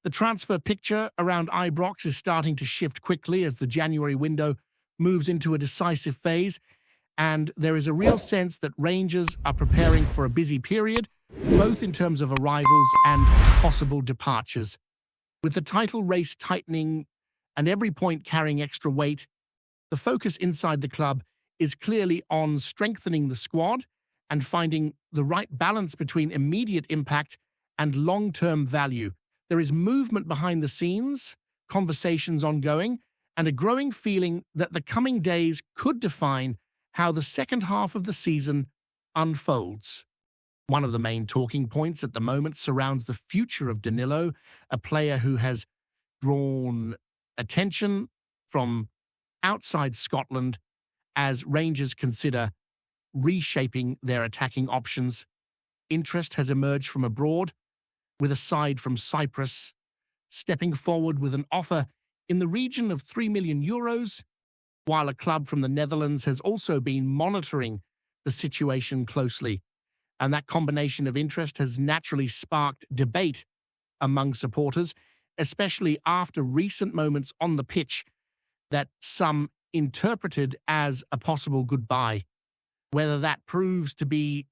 The transfer picture around Ibrox is starting to shift quickly as the January window moves into a decisive phase, and there is a real sense that Rangers are preparing for a busy period, both in terms of arrivals and possible departures. With the title race tightening and every point carrying extra weight, the focus inside the club is clearly on strengthening the squad and finding the right balance between immediate impact and long-term value. There is movement behind the scenes, conversations ongoing, and a growing feeling that the coming days could define how the second half of the season unfolds. One of the main talking points at the moment surrounds the future of Danilo, a player who has drawn attention from outside Scotland as Rangers consider reshaping their attacking options. Interest has emerged from abroad, with a side from Cyprus stepping forward with an offer in the region of €3 million, while a club from the Netherlands has also been monitoring the situation closely. And that combination of interest has naturally sparked debate among supporters, especially after recent moments on the pitch that some interpreted as a possible goodbye. Whether that proves to be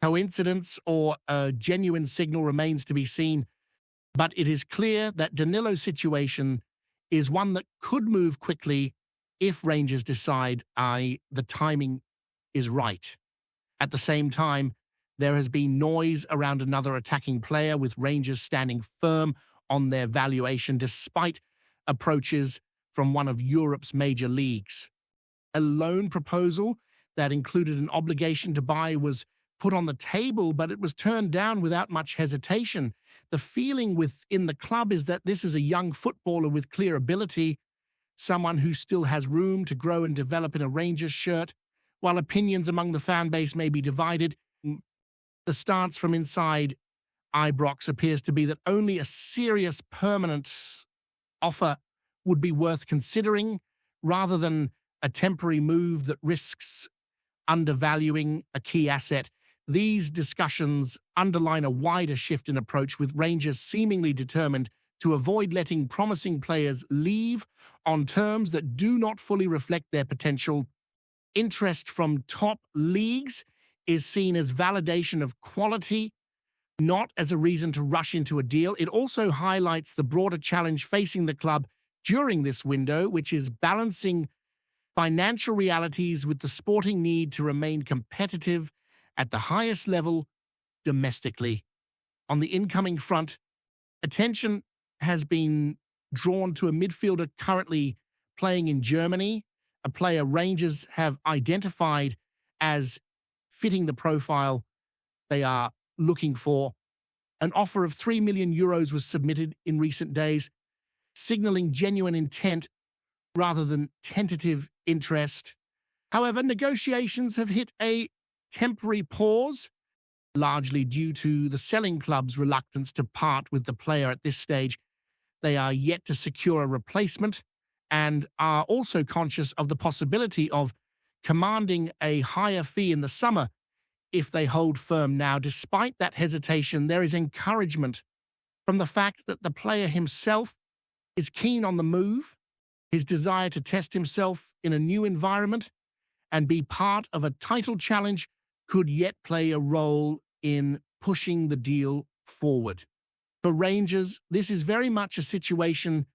coincidence or a genuine signal remains to be seen, but it is clear that Danilo's situation is one that could move quickly if Rangers decide the timing is right. At the same time, there has been noise around another attacking player, with Rangers standing firm on their valuation despite approaches from one of Europe's major leagues. A loan proposal that included an obligation to buy was put on the table, but it was turned down without much hesitation. The feeling within the club is that this is a young footballer with clear ability, someone who still has room to grow and develop in a Rangers shirt. While opinions among the fan base may be divided, the stance from inside Ibrox appears to be that only a serious permanent offer would be worth considering, rather than a temporary move that risks undervaluing a key asset. These discussions underline a wider shift in approach, with Rangers seemingly determined to avoid letting promising players leave on terms that do not fully reflect their potential. Interest from top leagues is seen as validation of quality, not as a reason to rush into a deal. It also highlights the broader challenge facing the club during this window, which is balancing financial realities with the sporting need to remain competitive at the highest level domestically. On the incoming front, attention has been drawn to a midfielder currently playing in Germany, a player Rangers have identified as fitting the profile they are looking for. An offer of €3 million was submitted in recent days, signaling genuine intent rather than tentative interest. However, negotiations have hit a temporary pause, largely due to the selling club's reluctance to part with the player at this stage. They are yet to secure a replacement and are also conscious of the possibility of commanding a higher fee in the summer if they hold firm now. Despite that hesitation, there is encouragement from the fact that the player himself is keen on the move. His desire to test himself in a new environment and be part of a title challenge could yet play a role in pushing the deal forward. For Rangers, this is very much a situation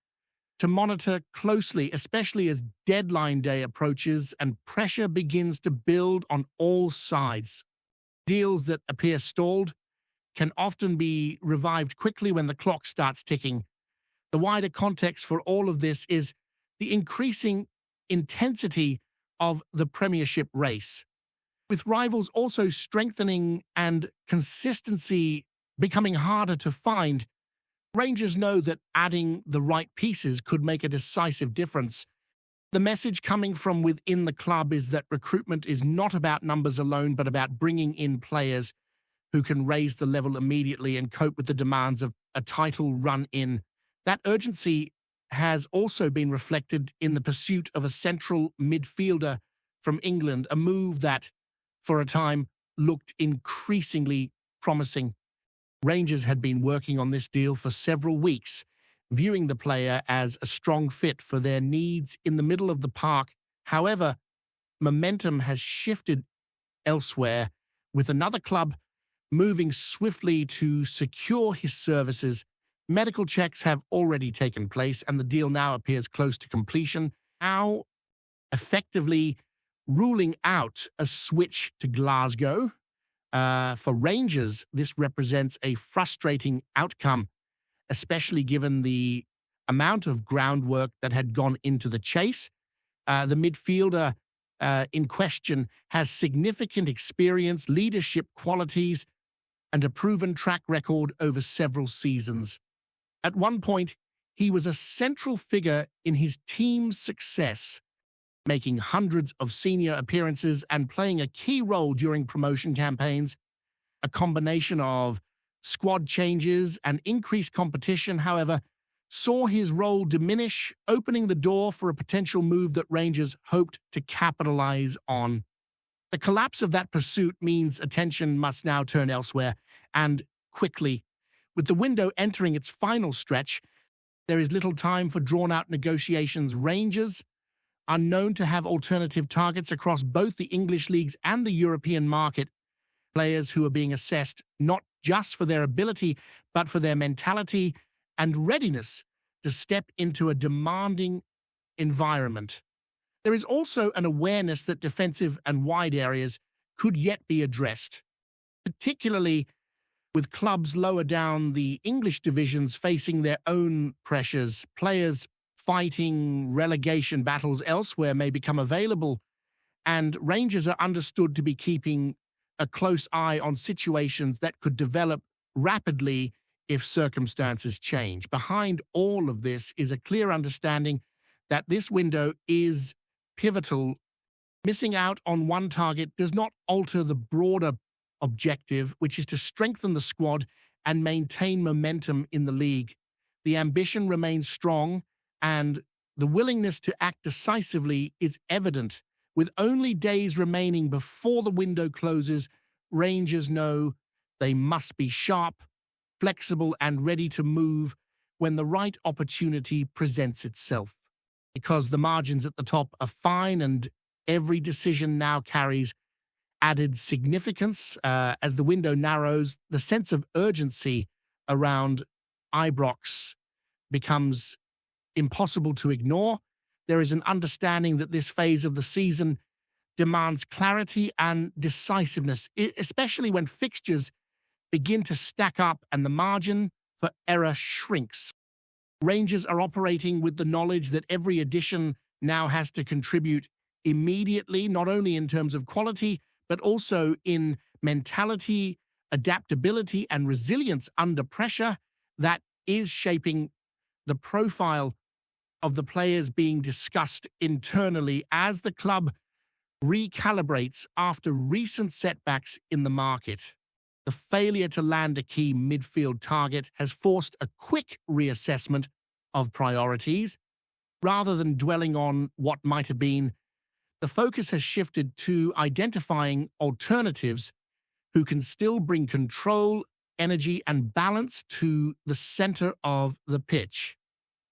to monitor closely, especially as deadline day approaches and pressure begins to build on all sides. Deals that appear stalled can often be revived quickly when the clock starts ticking. The wider context for all of this is the increasing intensity of the Premiership race, with rivals also strengthening and consistency becoming harder to find. Rangers know that adding the right pieces could make a decisive difference. The message coming from within the club is that recruitment is not about numbers alone, but about bringing in players who can raise the level immediately and cope with the demands of a title run-in. That urgency has also been reflected in the pursuit of a central midfielder from England, a move that, for a time, looked increasingly promising. Rangers had been working on this deal for several weeks, viewing the player as a strong fit for their needs in the middle of the park. However, momentum has shifted elsewhere, with another club moving swiftly to secure his services. Medical checks have already taken place, and the deal now appears close to completion, now effectively ruling out a switch to Glasgow. For Rangers, this represents a frustrating outcome, especially given the amount of groundwork that had gone into the chase. The midfielder in question has significant experience, leadership qualities, and a proven track record over several seasons. At one point, he was a central figure in his team's success, making hundreds of senior appearances and playing a key role during promotion campaigns. A combination of squad changes and increased competition, however, saw his role diminish, opening the door for a potential move that Rangers hoped to capitalize on. The collapse of that pursuit means attention must now turn elsewhere, and quickly. With the window entering its final stretch, there is little time for drawn-out negotiations. Rangers are known to have alternative targets across both the English leagues and the European market, players who are being assessed not just for their ability, but for their mentality and readiness to step into a demanding environment. There is also an awareness that defensive and wide areas could yet be addressed, particularly with clubs lower down the English divisions facing their own pressures. Players fighting relegation battles elsewhere may become available, and Rangers are understood to be keeping a close eye on situations that could develop rapidly if circumstances change. Behind all of this is a clear understanding that this window is pivotal. Missing out on one target does not alter the broader objective, which is to strengthen the squad and maintain momentum in the league. The ambition remains strong, and the willingness to act decisively is evident. With only days remaining before the window closes, Rangers know they must be sharp, flexible, and ready to move when the right opportunity presents itself. Because the margins at the top are fine and every decision now carries added significance. As the window narrows, the sense of urgency around Ibrox becomes impossible to ignore. There is an understanding that this phase of the season demands clarity and decisiveness, especially when fixtures begin to stack up and the margin for error shrinks. Rangers are operating with the knowledge that every addition now has to contribute immediately, not only in terms of quality, but also in mentality, adaptability, and resilience under pressure. That is shaping the profile of the players being discussed internally as the club recalibrates after recent setbacks in the market. The failure to land a key midfield target has forced a quick reassessment of priorities. Rather than dwelling on what might have been, the focus has shifted to identifying alternatives who can still bring control, energy, and balance to the center of the pitch.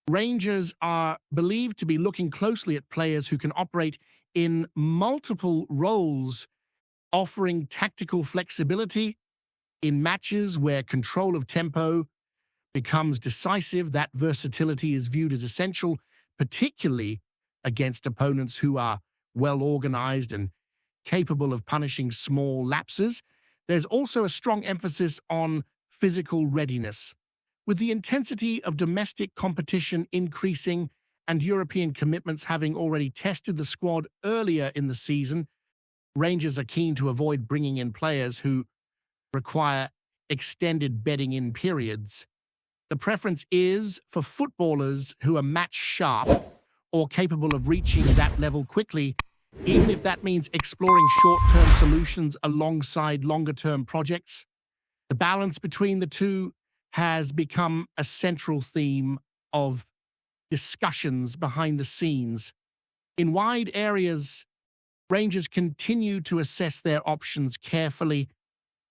Rangers are believed to be looking closely at players who can operate in multiple roles, offering tactical flexibility in matches where control of tempo becomes decisive. That versatility is viewed as essential, particularly against opponents who are well-organized and capable of punishing small lapses. There's also a strong emphasis on physical readiness. With the intensity of domestic competition increasing and European commitments having already tested the squad earlier in the season, Rangers are keen to avoid bringing in players who require extended bedding-in periods. The preference is for footballers who are match-sharp or capable of reaching that level quickly, even if that means exploring short-term solutions alongside longer-term projects. The balance between the two has become a central theme of discussions behind the scenes. In wide areas, Rangers continue to assess their options carefully,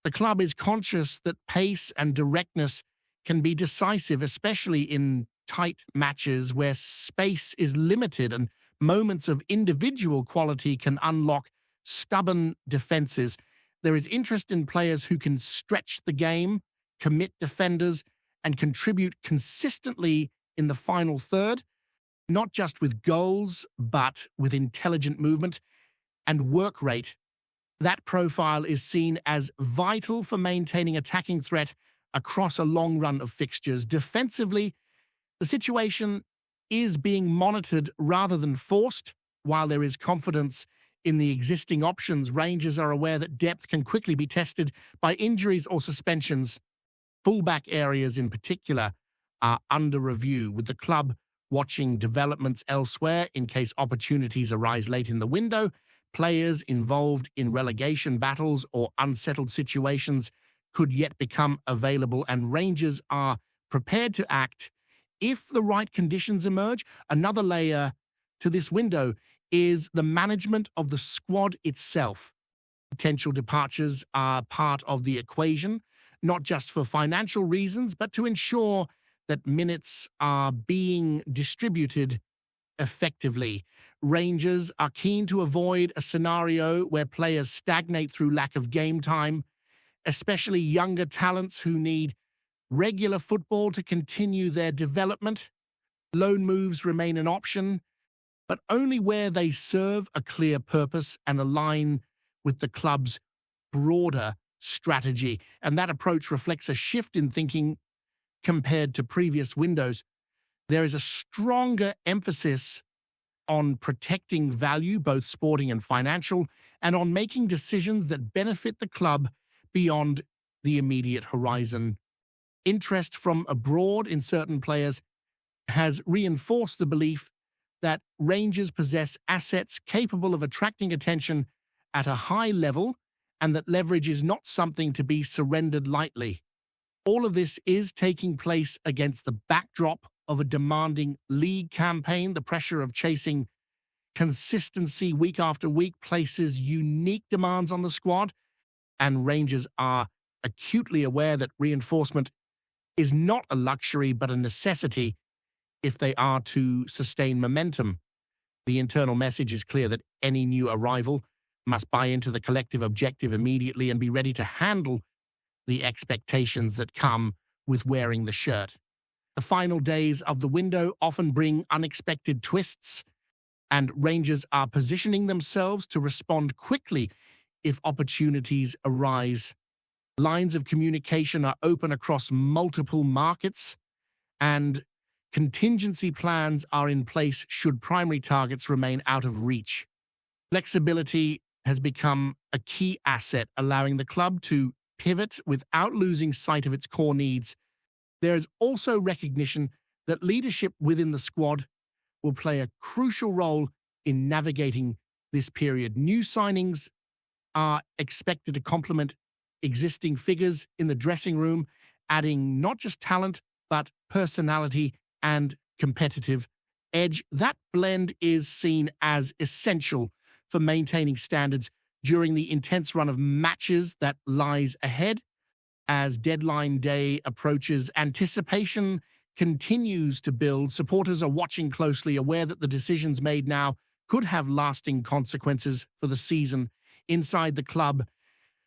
The club is conscious that pace and directness can be decisive, especially in tight matches where space is limited and moments of individual quality can unlock stubborn defenses. There is interest in players who can stretch the game, commit defenders, and contribute consistently in the final third, not just with goals, but with intelligent movement and work rate. That profile is seen as vital for maintaining attacking threat across a long run of fixtures. Defensively, the situation is being monitored rather than forced. While there is confidence in the existing options, Rangers are aware that depth can quickly be tested by injuries or suspensions. Fullback areas in particular are under review, with the club watching developments elsewhere in case opportunities arise late in the window. Players involved in relegation battles or unsettled situations could yet become available, and Rangers are prepared to act if the right conditions emerge. Another layer to this window is the management of the squad itself. Potential departures are part of the equation, not just for financial reasons, but to ensure that minutes are being distributed effectively. Rangers are keen to avoid a scenario where players stagnate through lack of game time, especially younger talents who need regular football to continue their development. Loan moves remain an option, but only where they serve a clear purpose and align with the club's broader strategy. And that approach reflects a shift in thinking compared to previous windows. There is a stronger emphasis on protecting value, both sporting and financial, and on making decisions that benefit the club beyond the immediate horizon. Interest from abroad in certain players has reinforced the belief that Rangers possess assets capable of attracting attention at a high level, and that leverage is not something to be surrendered lightly. All of this is taking place against the backdrop of a demanding league campaign. The pressure of chasing consistency week after week places unique demands on the squad, and Rangers are acutely aware that reinforcement is not a luxury but a necessity if they are to sustain momentum. The internal message is clear that any new arrival must buy into the collective objective immediately and be ready to handle the expectations that come with wearing the shirt. The final days of the window often bring unexpected twists, and Rangers are positioning themselves to respond quickly if opportunities arise. Lines of communication are open across multiple markets, and contingency plans are in place should primary targets remain out of reach. Flexibility has become a key asset, allowing the club to pivot without losing sight of its core needs. There is also recognition that leadership within the squad will play a crucial role in navigating this period. New signings are expected to complement existing figures in the dressing room, adding not just talent, but personality and competitive edge. That blend is seen as essential for maintaining standards during the intense run of matches that lies ahead. As deadline day approaches, anticipation continues to build. Supporters are watching closely, aware that the decisions made now could have lasting consequences for the season. Inside the club,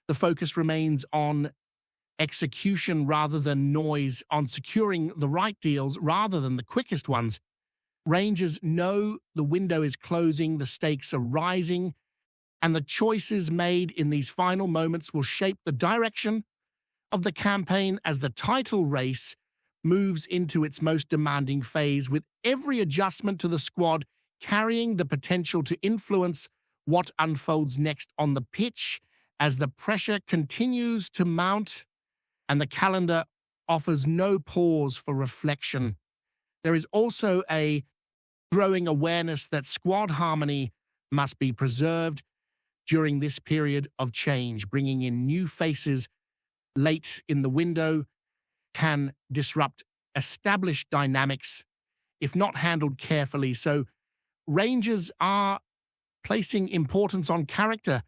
the focus remains on execution rather than noise, on securing the right deals rather than the quickest ones. Rangers know the window is closing, the stakes are rising, and the choices made in these final moments will shape the direction of the campaign as the title race moves into its most demanding phase, with every adjustment to the squad carrying the potential to influence what unfolds next on the pitch. As the pressure continues to mount and the calendar offers no pause for reflection, there is also a growing awareness that squad harmony must be preserved during this period of change. Bringing in new faces late in the window can disrupt established dynamics if not handled carefully. So Rangers are placing importance on character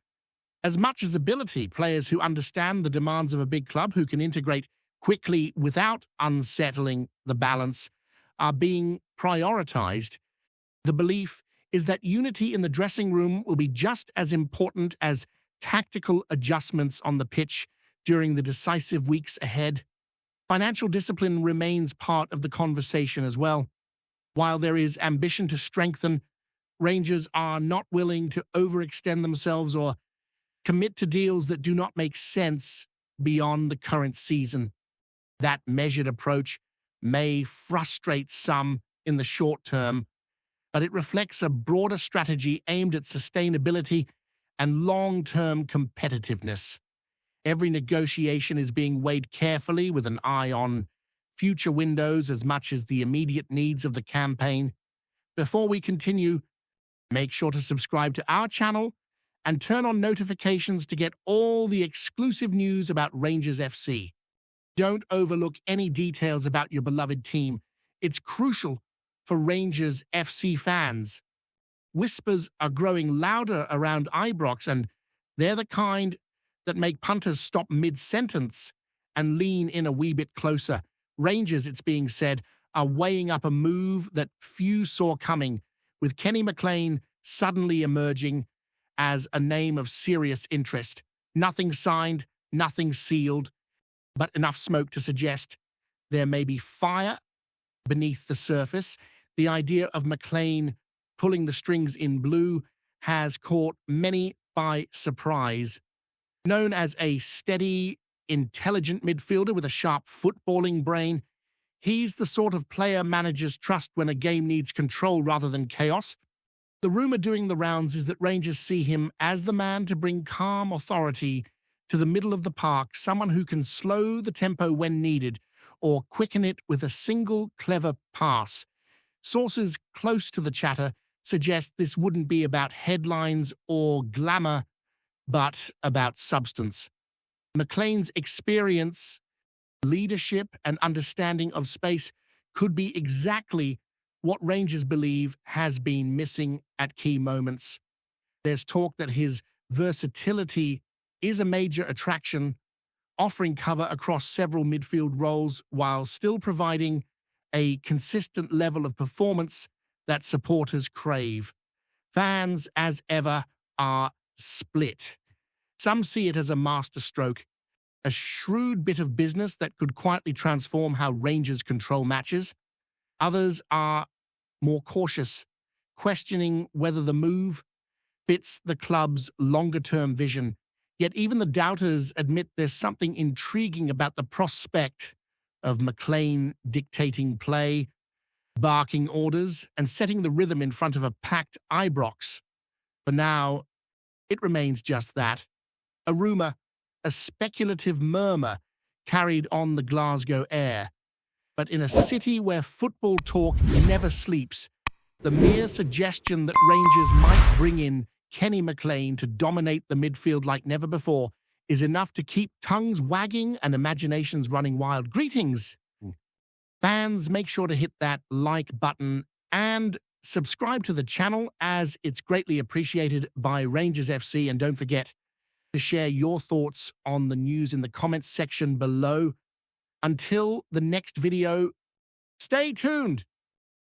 As much as ability, players who understand the demands of a big club, who can integrate quickly without unsettling the balance, are being prioritized. The belief is that unity in the dressing room will be just as important as tactical adjustments on the pitch during the decisive weeks ahead. Financial discipline remains part of the conversation as well. While there is ambition to strengthen, Rangers are not willing to overextend themselves or commit to deals that do not make sense beyond the current season. That measured approach may frustrate some in the short term, but it reflects a broader strategy aimed at sustainability and long-term competitiveness. Every negotiation is being weighed carefully with an eye on future windows as much as the immediate needs of the campaign. Before we continue, make sure to subscribe to our channel and turn on notifications to get all the exclusive news about Rangers FC. Don't overlook any details about your beloved team. It's crucial for Rangers FC fans. Whispers are growing louder around Ibrox, and they're the kind that make punters stop mid-sentence and lean in a wee bit closer. Rangers, it's being said, are weighing up a move that few saw coming, with Kenny McLean suddenly emerging as a name of serious interest. Nothing signed, nothing sealed, but enough smoke to suggest there may be fire beneath the surface. The idea of McLean pulling the strings in blue has caught many by surprise. Known as a steady, intelligent midfielder with a sharp footballing brain, he's the sort of player managers trust when a game needs control rather than chaos. The rumor doing the rounds is that Rangers see him as the man to bring calm authority to the middle of the park, someone who can slow the tempo when needed or quicken it with a single clever pass. Sources close to the chatter suggest this wouldn't be about headlines or glamour, but about substance. McLean's experience, leadership, and understanding of space could be exactly what Rangers believe has been missing at key moments. There's talk that his versatility is a major attraction, offering cover across several midfield roles while still providing a consistent level of performance that supporters crave. Fans, as ever, are split. Some see it as a masterstroke, a shrewd bit of business that could quietly transform how Rangers control matches. Others are more cautious, questioning whether the move fits the club's longer-term vision. Yet even the doubters admit there's something intriguing about the prospect of McLean dictating play, barking orders, and setting the rhythm in front of a packed Ibrox. For now, it remains just that. A rumor, a speculative murmur carried on the Glasgow air. But in a city where football talk never sleeps, the mere suggestion that Rangers might bring in Kenny McLean to dominate the midfield like never before is enough to keep tongues wagging and imaginations running wild. Greetings! Fans, make sure to hit that like button and subscribe to the channel, as it's greatly appreciated by Rangers FC. And don't forget to share your thoughts on the news in the comments section below. Until the next video, stay tuned!